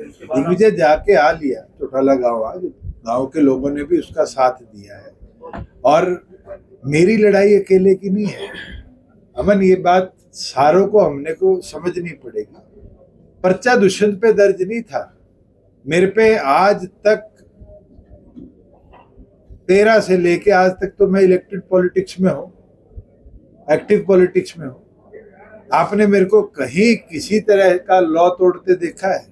दिग्विजय जाके आ लिया, चौटाला गांव आज गांव के लोगों ने भी उसका साथ दिया है। और मेरी लड़ाई अकेले की नहीं है अमन, ये बात सारों को हमने को समझनी पड़ेगी। पर्चा दुष्यंत पे दर्ज नहीं था, मेरे पे आज तक 13 से लेके आज तक तो मैं इलेक्टेड पॉलिटिक्स में हूं, एक्टिव पॉलिटिक्स में हूं। आपने मेरे को कहीं किसी तरह का लॉ तोड़ते देखा है?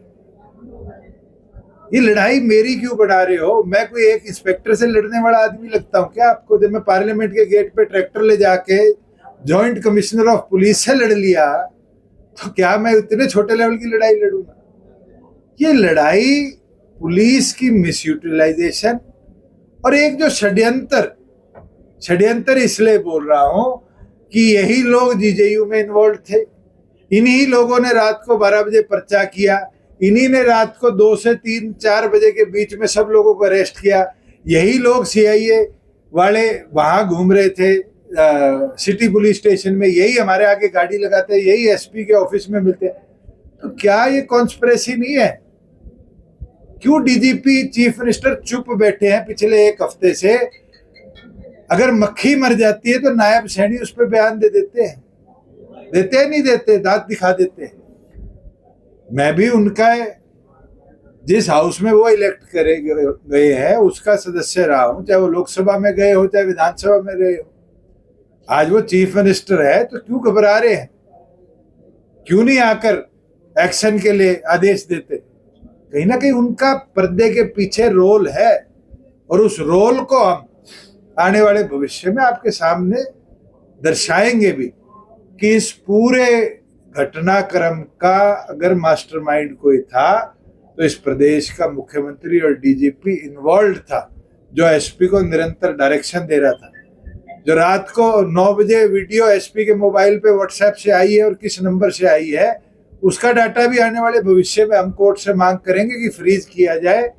ये लड़ाई मेरी क्यों बढ़ा रहे हो? मैं कोई एक इंस्पेक्टर से लड़ने वाला आदमी लगता हूँ क्या आपको? जब मैं पार्लियामेंट के गेट पे ट्रैक्टर ले जाके जॉइंट कमिश्नर ऑफ पुलिस से लड़ लिया, तो क्या मैं इतने छोटे लेवल की लड़ाई लड़ूंगा? ये लड़ाई पुलिस की मिसयूटिलाइजेशन और एक जो षड्यंत्र इसलिए बोल रहा हूं कि यही लोग जीजेयू में इन्वॉल्व थे, इन्हीं लोगों ने रात को 12 बजे पर्चा किया, इन्हीं ने रात को 2 से 3-4 बजे के बीच में सब लोगों को अरेस्ट किया। यही लोग सीआईए वाले वहां घूम रहे थे सिटी पुलिस स्टेशन में, यही हमारे आगे गाड़ी लगाते, यही एसपी के ऑफिस में मिलते। तो क्या ये कॉन्स्पिरेसी नहीं है? क्यों डीजीपी चीफ मिनिस्टर चुप बैठे हैं पिछले 1 हफ्ते से? अगर मक्खी मर जाती है तो नायब सैनी उस पर बयान दे देते हैं, नहीं देते, दांत दिखा देते हैं। मैं भी उनका जिस हाउस में वो इलेक्ट करे गए हैं उसका सदस्य रहा हूं, चाहे वो लोकसभा में गए हो चाहे विधानसभा में रहे हो। आज वो चीफ मिनिस्टर है तो क्यों घबरा रहे हैं? क्यों नहीं आकर एक्शन के लिए आदेश देते? कहीं ना कहीं उनका पर्दे के पीछे रोल है, और उस रोल को हम आने वाले भविष्य में आपके सामने दर्शाएंगे भी कि इस पूरे घटनाक्रम का अगर मास्टरमाइंड कोई था तो इस प्रदेश का मुख्यमंत्री और डीजीपी इन्वॉल्व था, जो एसपी को निरंतर डायरेक्शन दे रहा था। जो रात को 9 बजे वीडियो एसपी के मोबाइल पे व्हाट्सएप से आई है और किस नंबर से आई है, उसका डाटा भी आने वाले भविष्य में हम कोर्ट से मांग करेंगे कि फ्रीज किया जाए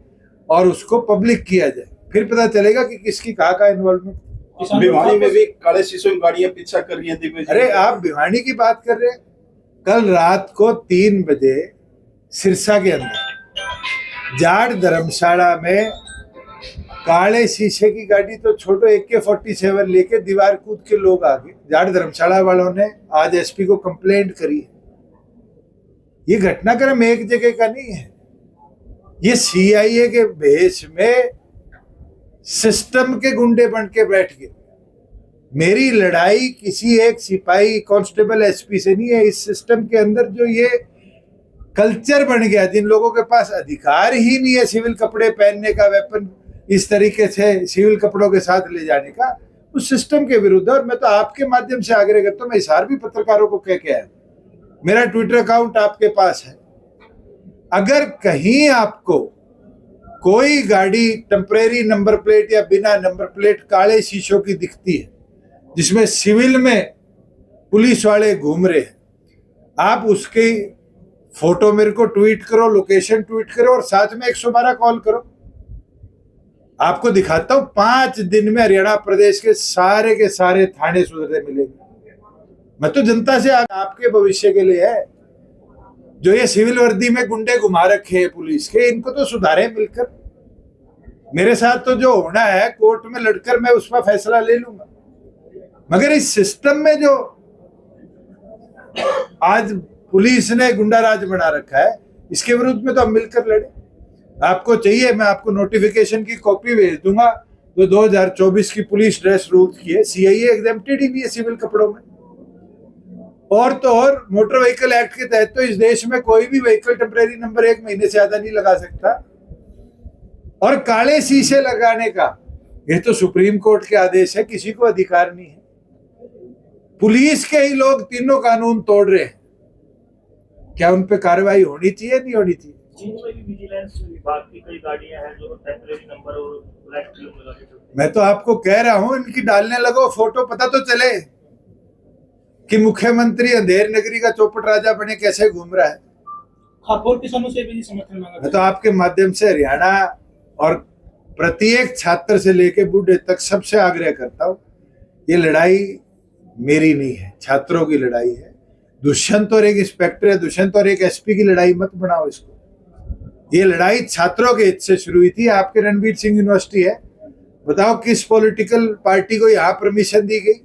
और उसको पब्लिक किया जाए। फिर पता चलेगा कि किसकी कहाँ इन्वॉल्वमेंट। भिवानी में भी काले शीशों की गाड़ियां पीछा कर रही हैं। अरे आप भिवानी की बात कर रहे हैं? कल रात को 3 बजे सिरसा के अंदर जाट धर्मशाला में काले शीशे की गाड़ी तो छोटो AK-47 लेके दीवार कूद के लोग आ गए। जाट धर्मशाला वालों ने आज एसपी को कंप्लेंट करी है। ये घटनाक्रम एक जगह का नहीं है, ये सीआईए के भेष में सिस्टम के गुंडे बन के बैठ गए। मेरी लड़ाई किसी एक सिपाही कांस्टेबल एसपी से नहीं है। इस सिस्टम के अंदर जो ये कल्चर बन गया, जिन लोगों के पास अधिकार ही नहीं है सिविल कपड़े पहनने का, वेपन इस तरीके से सिविल कपड़ों के साथ ले जाने का, उस सिस्टम के विरुद्ध। और मैं तो आपके माध्यम से आग्रह करता हूं, मैं इशार भी पत्रकारों को कह के आया, मेरा ट्विटर अकाउंट आपके पास है, अगर कहीं आपको कोई गाड़ी टेम्परेरी नंबर प्लेट या बिना नंबर प्लेट काले शीशों की दिखती है जिसमें सिविल में पुलिस वाले घूम रहे हैं, आप उसकी फोटो मेरे को ट्वीट करो, लोकेशन ट्वीट करो और साथ में 112 कॉल करो। आपको दिखाता हूं 5 दिन में हरियाणा प्रदेश के सारे थाने सुधरने मिलेंगे। मैं तो जनता से आपके भविष्य के लिए है। जो ये सिविल वर्दी में गुंडे घुमा रखे हैं पुलिस के, इनको तो सुधारे मिलकर। मेरे साथ तो जो होना है कोर्ट में लड़कर मैं उस पर फैसला ले लूंगा, मगर इस सिस्टम में जो आज पुलिस ने गुंडाराज बना रखा है, इसके विरुद्ध में तो हम मिलकर लड़े। आपको चाहिए मैं आपको नोटिफिकेशन की कॉपी भेज दूंगा, जो 2024 की पुलिस ड्रेस रूल्स की है। सीआईए एग्जेम्प्टेड ही नहीं है सिविल कपड़ों में। और तो और मोटर व्हीकल एक्ट के तहत तो इस देश में कोई भी व्हीकल टेम्परेरी नंबर 1 महीने से ज्यादा नहीं लगा सकता। और काले शीशे लगाने का ये तो सुप्रीम कोर्ट के आदेश है, किसी को अधिकार नहीं है। पुलिस के ही लोग तीनों कानून तोड़ रहे हैं, क्या उन पे कार्रवाई होनी चाहिए, नहीं होनी चाहिए? विजिलेंस विभाग की कई गाड़ियां हैं जो टेम्परेरी नंबर और फ्लैट क्यू में लगे। मैं तो आपको कह रहा हूं, इनकी डालने लगो फोटो, पता तो चले कि मुख्यमंत्री अंधेर नगरी का चौपट राजा बने कैसे घूम रहा है। खापोर किसानों से भी समर्थन मांगा। मैं तो आपके माध्यम से हरियाणा और प्रत्येक छात्र से लेकर बूढ़े तक सबसे आग्रह करता हूं, ये लड़ाई मेरी नहीं है, छात्रों की लड़ाई है। दुष्यंत और एक इंस्पेक्टर है, दुष्यंत और एक एसपी की लड़ाई मत बनाओ इसको। ये लड़ाई छात्रों के हित से शुरू हुई थी। आपके रणवीर सिंह यूनिवर्सिटी है, बताओ किस पॉलिटिकल पार्टी को यहाँ परमिशन दी गई?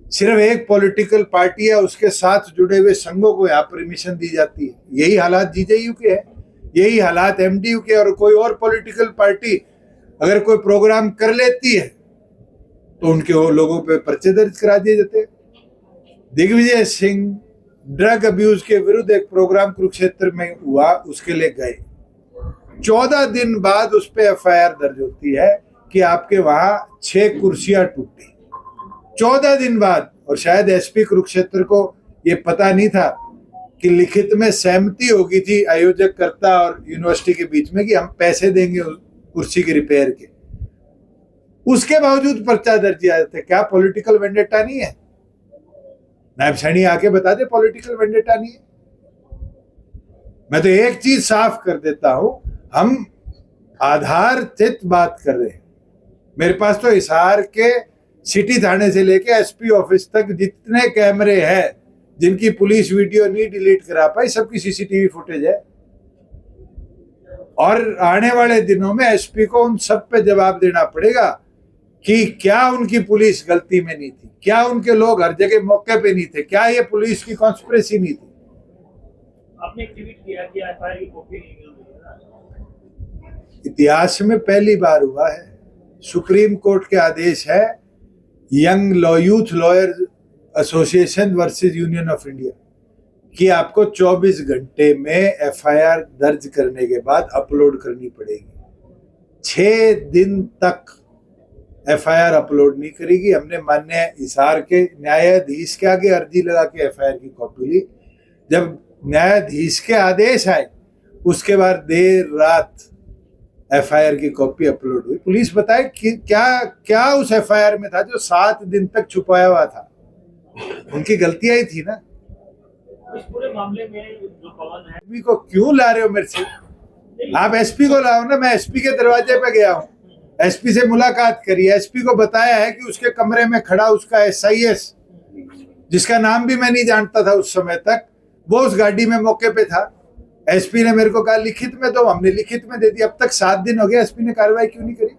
सिर्फ एक पॉलिटिकल पार्टी है, उसके साथ जुड़े हुए संघों को यहाँ परमिशन दी जाती है। यही हालात जीजेयू के है, यही हालात एमडीयू के। और कोई और पॉलिटिकल पार्टी अगर कोई प्रोग्राम कर लेती है तो उनके वो लोगों पे पर्चे दर्ज करा दिए जाते हैं। दिग्विजय सिंह ड्रग अब्यूज के विरुद्ध एक प्रोग्राम कुरुक्षेत्र में हुआ, उसके लिए गए, 14 दिन बाद उस पर एफआईआर दर्ज होती है कि आपके वहां 6 कुर्सियां टूटी, 14 दिन बाद। और शायद एसपी कुरुक्षेत्र को ये पता नहीं था कि लिखित में सहमति होगी थी आयोजक कर्ता और यूनिवर्सिटी के बीच में कि हम पैसे देंगे उस कुर्सी के रिपेयर के, उसके बावजूद पर्चा दर्ज किया जाता है। क्या पॉलिटिकल वेंडेटा नहीं है? नायब सैनी आके बता दे पॉलिटिकल वेंडेटा नहीं है। मैं तो एक चीज साफ कर देता हूं, हम आधारचित बात कर रहे हैं। मेरे पास तो हिसार के सिटी थाने से लेके एसपी ऑफिस तक जितने कैमरे हैं जिनकी पुलिस वीडियो नहीं डिलीट करा पाई, सबकी सीसीटीवी फुटेज है। और आने वाले दिनों में एसपी को उन सब पे जवाब देना पड़ेगा कि क्या उनकी पुलिस गलती में नहीं थी, क्या उनके लोग हर जगह मौके पे नहीं थे, क्या ये पुलिस की कॉन्स्पिरेसी नहीं थी। आपने एक ट्वीट किया कि एफआईआर की कॉपी नहीं मिल रही है। इतिहास में पहली बार हुआ है, सुप्रीम कोर्ट के आदेश है, young youth lawyer association versus union of India, कि आपको 24 घंटे में एफआईआर दर्ज करने के बाद अपलोड करनी पड़ेगी। 6 दिन तक एफआईआर अपलोड नहीं करेगी। हमने माननीय हिसार के न्यायाधीश के आगे अर्जी लगा के एफआईआर की कॉपी ली। जब न्यायाधीश के आदेश आए उसके बाद देर रात एफआईआर की कॉपी अपलोड हुई। पुलिस बताए कि क्या क्या उस एफआईआर में था जो 7 दिन तक छुपाया हुआ था? उनकी गलतियां ही थी ना। इस पूरे मामले में जो पवन है, एसपी को क्यों ला रहे हो मेरे से? आप एसपी को लाओ ना। मैं एसपी के दरवाजे पे गया हूँ, एसपी से मुलाकात करी, एसपी को बताया है कि उसके कमरे में खड़ा उसका एसआईएस, जिसका नाम भी मैं नहीं जानता था उस समय तक, वो उस गाड़ी में मौके पे था। एसपी ने मेरे को कहा लिखित में दो, हमने लिखित में दे दी। अब तक 7 दिन हो गया, एसपी ने कार्रवाई क्यों नहीं करी?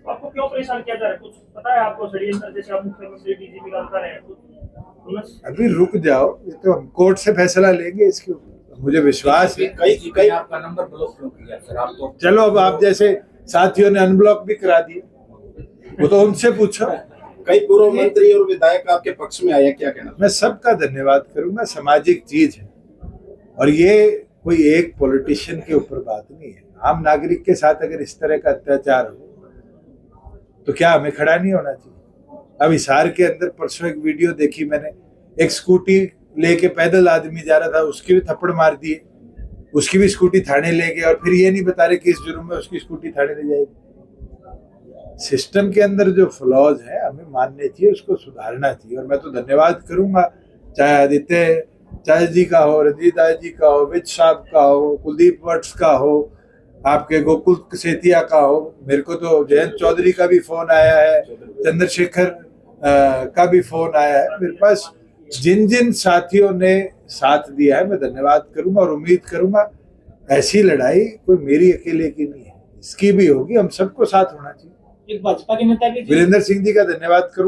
आपको क्यों परेशान किया जा रहा है? कुछ पता है आपको? षड्यंत्र जैसे आप मुख्यमंत्री डीजीपी का कर रहे हैं कुछ? अभी रुक जाओ, ये तो हम कोर्ट से फैसला लेंगे इसके ऊपर, मुझे विश्वास है। कई आपका नंबर ब्लॉक क्यों किया सर? आप तो चलो अब आप जैसे साथियों ने अनब्लॉक भी करा दिया, वो तो उनसे पूछो। कई पूर्व मंत्री और विधायक आपके पक्ष में आए, क्या कहना? मैं सबका धन्यवाद करूंगा, सामाजिक चीज है और ये कोई एक पॉलिटिशियन के ऊपर बात नहीं है। आम नागरिक के साथ अगर इस तरह का अत्याचार हो तो क्या हमें खड़ा नहीं होना चाहिए? अब हिसार के अंदर परसों एक वीडियो देखी मैंने, एक स्कूटी लेके पैदल आदमी जा रहा था, उसकी भी थप्पड़ मार दिए, उसकी भी स्कूटी थाने ले गए और फिर ये नहीं बता रहे कि इस जुर्म में उसकी स्कूटी थाने ले जाएगी। सिस्टम के अंदर जो फ्लॉज है हमें मानने चाहिए, उसको सुधारना चाहिए। और मैं तो धन्यवाद करूंगा, चाहे आदित्य चाय जी का हो, रंजीत आय जी का हो, विज साहब का हो, कुलदीप वट्स का हो, आपके गोकुल सेतिया का हो, मेरे को तो जयंत चौधरी का भी फोन आया है, चंद्रशेखर का भी फोन आया है मेरे पास। जिन जिन साथियों ने साथ दिया है मैं धन्यवाद करूंगा और उम्मीद करूंगा ऐसी लड़ाई कोई मेरी अकेले की नहीं है, इसकी भी होगी, हम सबको साथ होना चाहिए। एक भाजपा के नेता भी वीरेंद्र सिंह जी का धन्यवाद करूं।